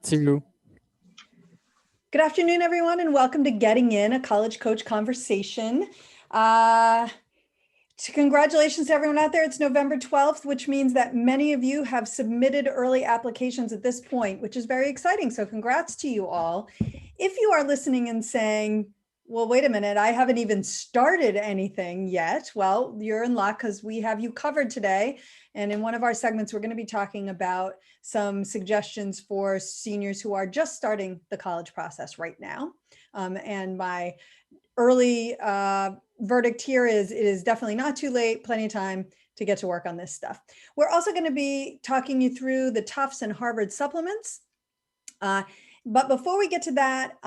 Two. Good afternoon, everyone, and welcome to Getting In, a College Coach Conversation. Congratulations to everyone out there. It's November 12th, which means that many of you have submitted early applications at this point, which is very exciting. So congrats to you all. If you are listening and saying, well, wait a minute, I haven't even started anything yet. Well, you're in luck because we have you covered today. And in one of our segments, we're going to be talking about some suggestions for seniors who are just starting the college process right now. And my early verdict here is it is definitely not too late, plenty of time to get to work on this stuff. We're also going to be talking you through the Tufts and Harvard supplements. But before we get to that,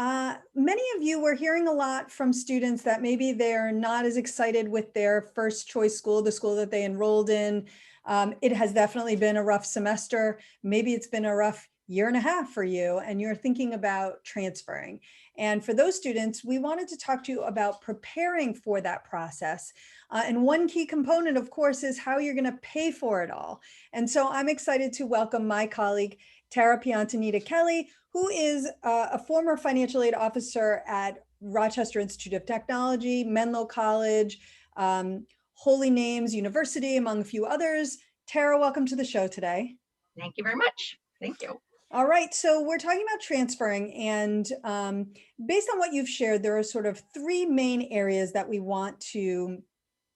many of you were hearing a lot from students that maybe they're not as excited with their first choice school, the school that they enrolled in. It has definitely been a rough semester. Maybe it's been a rough year and a half for you, and you're thinking about transferring. And for those students, we wanted to talk to you about preparing for that process. And one key component, of course, is how you're going to pay for it all. And so I'm excited to welcome my colleague, Tara Piantanita Kelly, who is a former financial aid officer at Rochester Institute of Technology, Menlo College, Holy Names University, among a few others. Tara, welcome to the show today. Thank you very much. Thank you. All right, so we're talking about transferring, and based on what you've shared, there are sort of three main areas that we want to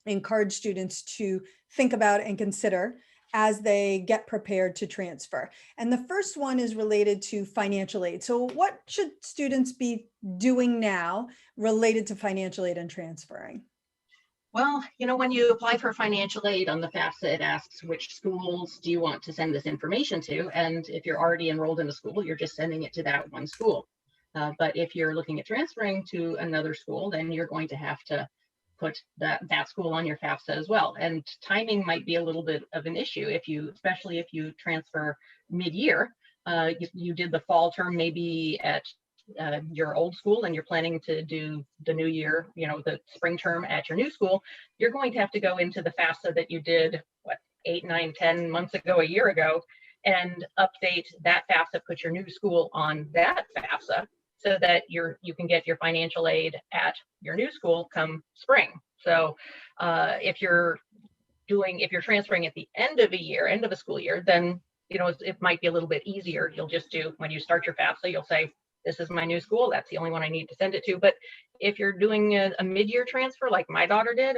encourage students to think about and consider as they get prepared to transfer. And the first one is related to financial aid. So what should students be doing now related to financial aid and transferring? Well, when you apply for financial aid on the FAFSA, it asks which schools do you want to send this information to? And if you're already enrolled in a school, you're just sending it to that one school. But if you're looking at transferring to another school, then you're going to have to put that school on your FAFSA as well. And timing might be a little bit of an issue especially if you transfer mid-year. You did the fall term maybe at your old school and you're planning to do the new year, the spring term at your new school, you're going to have to go into the FAFSA that you did, 8, 9, 10 months ago, a year ago, and update that FAFSA, put your new school on that FAFSA so that you can get your financial aid at your new school come spring. So if you're transferring at the end of a school year, then it might be a little bit easier. You'll just do, when you start your FAFSA, you'll say, this is my new school. That's the only one I need to send it to. But if you're doing a mid-year transfer like my daughter did,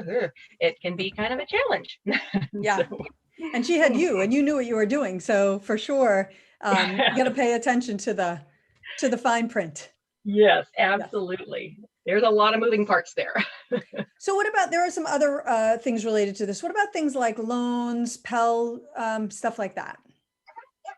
it can be kind of a challenge. Yeah. So. And she had you, and you knew what you were doing. So for sure, you got to pay attention to the fine print. Yes, absolutely. Yeah. There's a lot of moving parts there. So what about, there are some other things related to this. What about things like loans, Pell, stuff like that?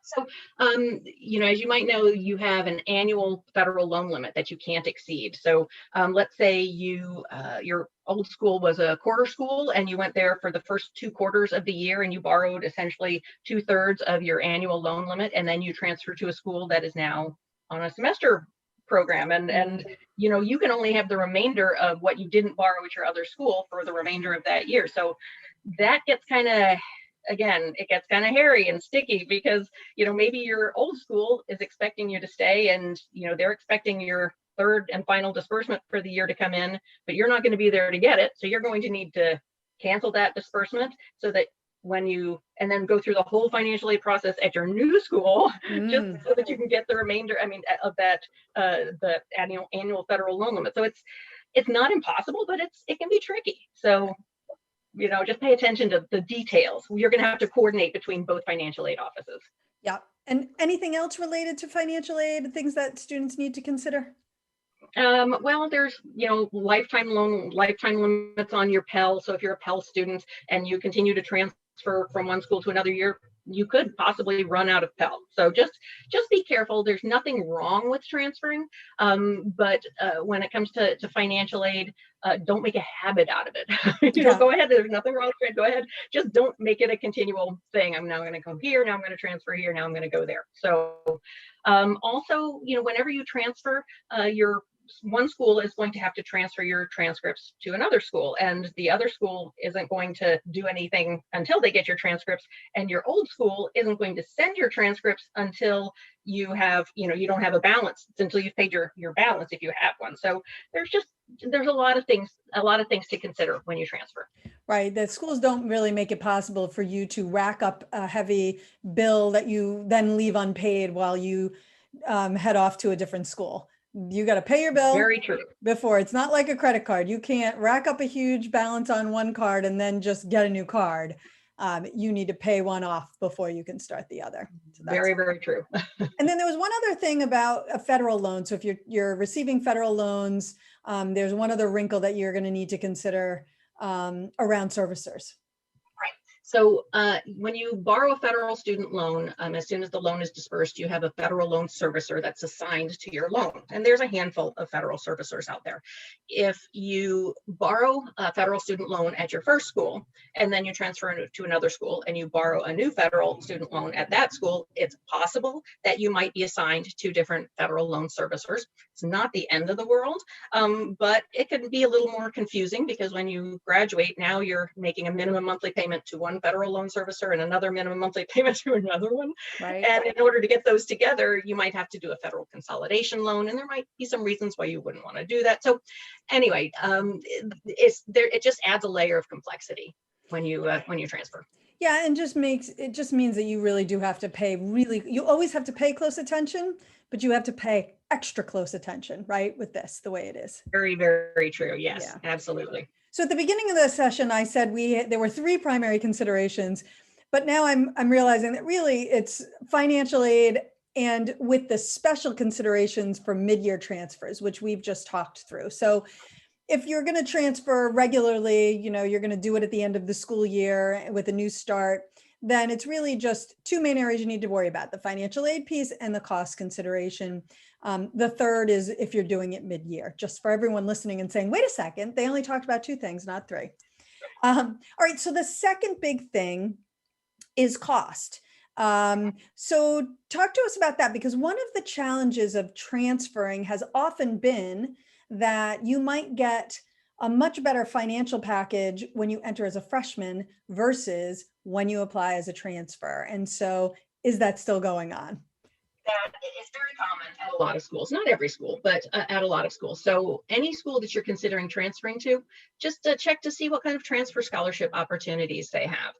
So, as you might know, you have an annual federal loan limit that you can't exceed. So let's say your old school was a quarter school and you went there for the first 2 quarters of the year and you borrowed essentially 2/3 of your annual loan limit, and then you transfer to a school that is now on a semester program. And you can only have the remainder of what you didn't borrow at your other school for the remainder of that year. So that gets it gets kind of hairy and sticky because, maybe your old school is expecting you to stay and, they're expecting your third and final disbursement for the year to come in, but you're not going to be there to get it. So you're going to need to cancel that disbursement so that and then go through the whole financial aid process at your new school, just so that you can get the remainder, of that, the annual federal loan limit. So it's not impossible, but it can be tricky. So just pay attention to the details. You're going to have to coordinate between both financial aid offices. Yeah. And anything else related to financial aid, things that students need to consider? Well, there's, lifetime limits on your Pell. So if you're a Pell student and you continue to transfer from one school to another year, you could possibly run out of Pell. So just be careful. There's nothing wrong with transferring, but when it comes to financial aid, don't make a habit out of it. Go ahead. There's nothing wrong with it. Go ahead. Just don't make it a continual thing. I'm now going to go here. Now I'm going to transfer here. Now I'm going to go there. So also, whenever you transfer, your one school is going to have to transfer your transcripts to another school, and the other school isn't going to do anything until they get your transcripts, and your old school isn't going to send your transcripts until you have, you don't have a balance, until you've paid your balance if you have one. So there's a lot of things to consider when you transfer. Right. The schools don't really make it possible for you to rack up a heavy bill that you then leave unpaid while you head off to a different school. You got to pay your bill Very true. before. It's not like a credit card. You can't rack up a huge balance on one card and then just get a new card. You need to pay one off before you can start the other. So very, very true. And then there was one other thing about a federal loan. So if you're receiving federal loans, there's one other wrinkle that you're going to need to consider around servicers. So when you borrow a federal student loan, as soon as the loan is dispersed, you have a federal loan servicer that's assigned to your loan. And there's a handful of federal servicers out there. If you borrow a federal student loan at your first school, and then you transfer to another school and you borrow a new federal student loan at that school, it's possible that you might be assigned to different federal loan servicers. It's not the end of the world, but it can be a little more confusing, because when you graduate, now you're making a minimum monthly payment to one federal loan servicer and another minimum monthly payment to another one. Right. And in order to get those together, you might have to do a federal consolidation loan, and there might be some reasons why you wouldn't want to do that. So anyway, it just adds a layer of complexity when you transfer. Yeah, and it just means that you really do have to pay you always have to pay close attention, but you have to pay extra close attention, right? With this, the way it is. Very, very true. Yes, Yeah. Absolutely. So at the beginning of the session, I said there were 3 primary considerations, but now I'm realizing that really it's financial aid, and with the special considerations for mid-year transfers, which we've just talked through. So if you're going to transfer regularly, you're going to do it at the end of the school year with a new start, then it's really just 2 main areas you need to worry about: the financial aid piece and the cost consideration. The third is if you're doing it mid-year, just for everyone listening and saying, wait a second, they only talked about 2 things, not 3. All right, so the second big thing is cost. So talk to us about that, because one of the challenges of transferring has often been that you might get a much better financial package when you enter as a freshman versus when you apply as a transfer. And so is that still going on? That is very common at a lot of schools, not every school, but at a lot of schools. So any school that you're considering transferring to, just check to see what kind of transfer scholarship opportunities they have.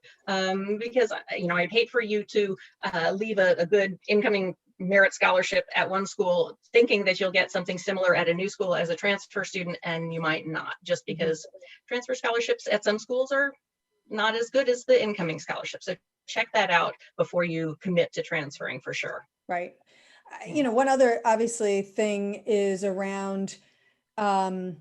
Because, I'd hate for you to leave a good incoming merit scholarship at one school thinking that you'll get something similar at a new school as a transfer student, and you might not, just because transfer scholarships at some schools are not as good as the incoming scholarships. So check that out before you commit to transferring, for sure. Right. One other obviously thing is around, are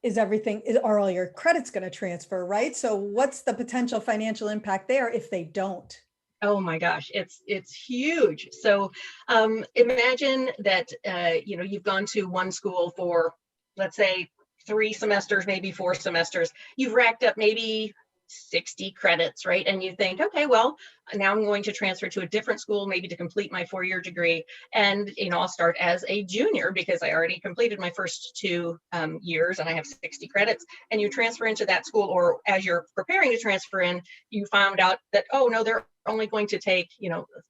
all your credits going to transfer, right? So what's the potential financial impact there if they don't? Oh my gosh, it's huge. So imagine that you've gone to one school for, let's say, 3 semesters, maybe 4 semesters. You've racked up maybe 60 credits, right? And you think, okay, well, now I'm going to transfer to a different school, maybe to complete my 4-year degree. And, I'll start as a junior because I already completed my first 2 years and I have 60 credits. And you transfer into that school, or as you're preparing to transfer in, you found out that, oh no, they're only going to take,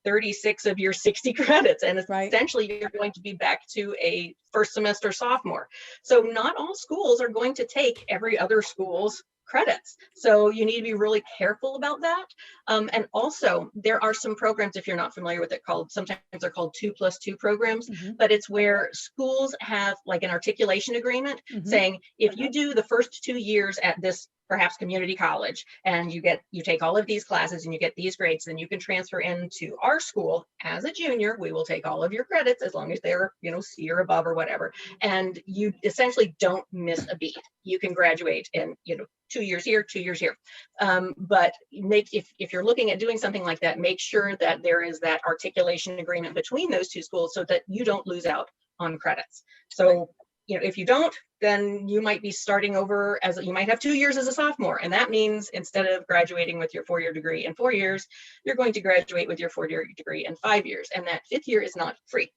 36 of your 60 credits. And essentially you're going to be back to a first semester sophomore. So not all schools are going to take every other school's credits. So you need to be really careful about that. And also there are some programs, if you're not familiar with it, sometimes they're called 2+2 programs, but it's where schools have like an articulation agreement saying, if you do the first 2 years at this perhaps community college and you take all of these classes and you get these grades, then you can transfer into our school as a junior. We will take all of your credits as long as they're C or above or whatever, and you essentially don't miss a beat. You can graduate in 2 years here, 2 years here, but if you're looking at doing something like that, make sure that there is that articulation agreement between those 2 schools so that you don't lose out on credits. So if you don't, then you might be starting over you might have 2 years as a sophomore. And that means instead of graduating with your 4-year degree in 4 years, you're going to graduate with your 4-year degree in 5 years. And that 5th year is not free.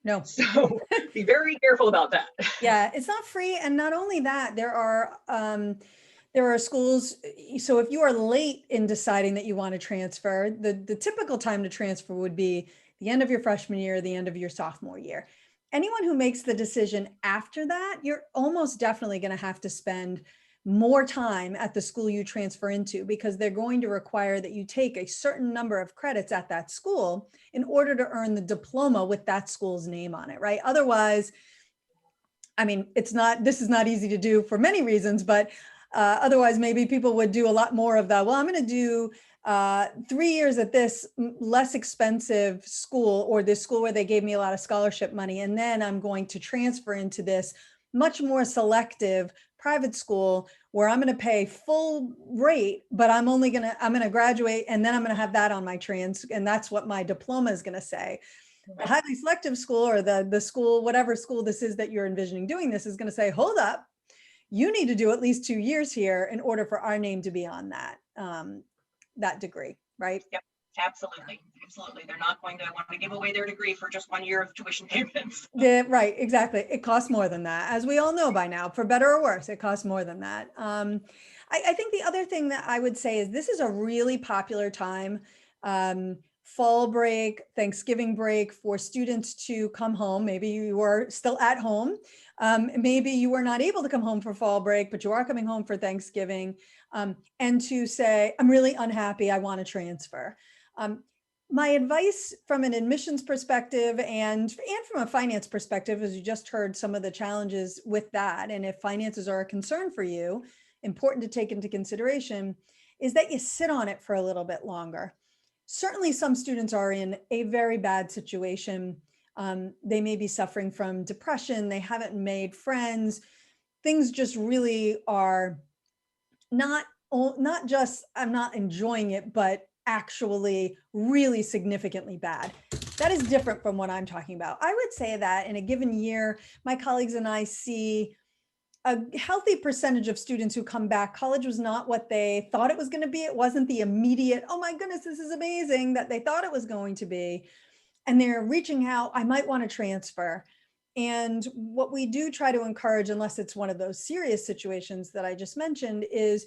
No. So be very careful about that. Yeah, it's not free. And not only that, there are schools. So if you are late in deciding that you want to transfer, the typical time to transfer would be the end of your freshman year, the end of your sophomore year. Anyone who makes the decision after that, you're almost definitely going to have to spend more time at the school you transfer into, because they're going to require that you take a certain number of credits at that school in order to earn the diploma with that school's name on it, right? Otherwise, I mean, this is not easy to do for many reasons, but otherwise maybe people would do a lot more of that. Well, I'm going to do 3 years at this less expensive school, or this school where they gave me a lot of scholarship money, and then I'm going to transfer into this much more selective private school where I'm going to pay full rate, but I'm going to graduate, and then I'm going to have that on my and that's what my diploma is going to say. The highly selective school, or the school, whatever school this is that you're envisioning doing this, is going to say, hold up, you need to do at least 2 years here in order for our name to be on that degree, right? Yep, absolutely. Absolutely. They're not going to want to give away their degree for just 1 year of tuition payments. Yeah, right, exactly. It costs more than that, as we all know by now, for better or worse, it costs more than that. I think the other thing that I would say is this is a really popular time, fall break, Thanksgiving break, for students to come home. Maybe you were still at home. Maybe you were not able to come home for fall break, but you are coming home for Thanksgiving, and to say, I'm really unhappy, I want to transfer. My advice from an admissions perspective and from a finance perspective, as you just heard some of the challenges with that, and if finances are a concern for you, important to take into consideration, is that you sit on it for a little bit longer. Certainly some students are in a very bad situation. They may be suffering from depression, they haven't made friends, things just really are not just, I'm not enjoying it, but actually really significantly bad. That is different from what I'm talking about. I would say that in a given year, my colleagues and I see a healthy percentage of students who come back. College was not what they thought it was going to be. It wasn't the immediate, oh my goodness, this is amazing, that they thought it was going to be. And they're reaching out, I might want to transfer. And what we do try to encourage, unless it's one of those serious situations that I just mentioned, is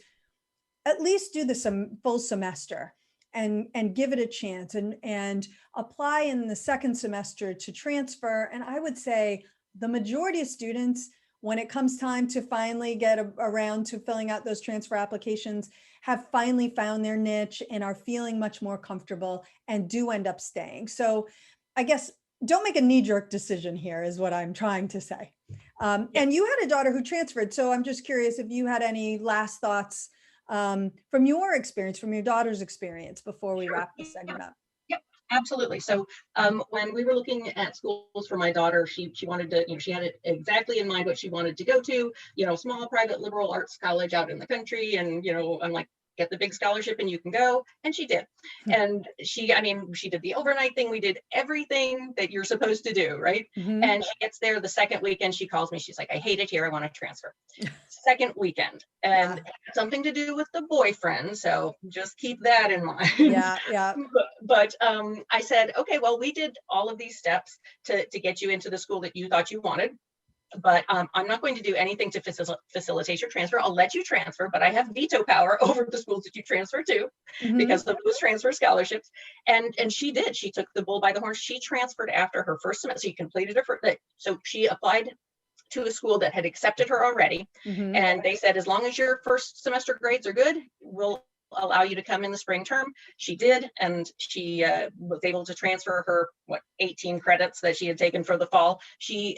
at least do the full semester and give it a chance, and apply in the second semester to transfer. And I would say the majority of students, when it comes time to finally get around to filling out those transfer applications, have finally found their niche and are feeling much more comfortable and do end up staying. So I guess don't make a knee-jerk decision here, is what I'm trying to say. And you had a daughter who transferred, so I'm just curious if you had any last thoughts from your experience, from your daughter's experience, before we wrap this segment up. Yep, absolutely. So when we were looking at schools for my daughter, she wanted to, she had it exactly in mind what she wanted to go to, small private liberal arts college out in the country. And, I'm like, get the big scholarship and you can go. And she did. And she did the overnight thing. We did everything that you're supposed to do, right? And she gets there the second weekend, she calls me. She's like, I hate it here, I want to transfer. Second weekend. And it had something to do with the boyfriend. So just keep that in mind. Yeah. But I said, okay, well, we did all of these steps to get you into the school that you thought you wanted. But I'm not going to do anything to facilitate your transfer. I'll let you transfer, but I have veto power over the schools that you transfer to because of those transfer scholarships. And she did. She took the bull by the horns. She transferred after her first semester. She completed her first. So she applied to a school that had accepted her already. And they said, as long as your first semester grades are good, we'll allow you to come in the spring term. She did, and she was able to transfer her 18 credits that she had taken for the fall. She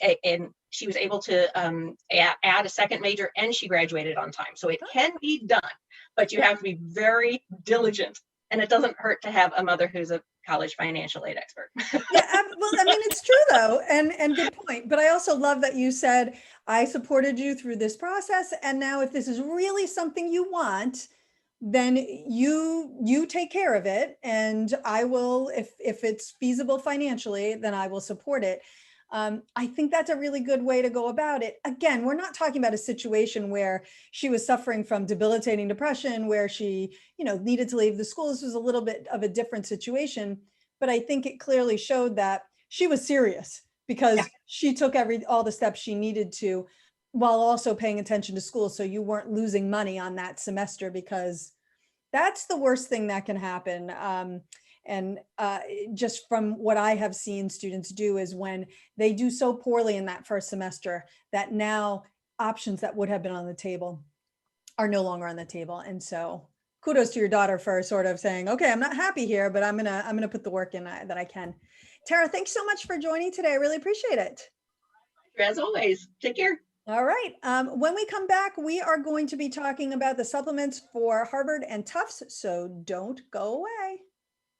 was able to add a second major, and she graduated on time. So it can be done, but you have to be very diligent. And it doesn't hurt to have a mother who's a college financial aid expert. Yeah, well, it's true though, and good point. But I also love that you said, I supported you through this process, and now if this is really something you want, then you take care of it, and I will, if it's feasible financially, then I will support it. I think that's a really good way to go about it. Again, we're not talking about a situation where she was suffering from debilitating depression, where she, needed to leave the school. This was a little bit of a different situation, but I think it clearly showed that she was serious because Yeah. she took all the steps she needed to while also paying attention to school. So you weren't losing money on that semester, because that's the worst thing that can happen. And just from what I have seen students do is when they do so poorly in that first semester that now options that would have been on the table are no longer on the table. And so kudos to your daughter for sort of saying, okay, I'm not happy here, but I'm gonna put the work in that I can. Tara, thanks so much for joining today. I really appreciate it. As always, take care. All right. When we come back, we are going to be talking about the supplements for Harvard and Tufts, so don't go away.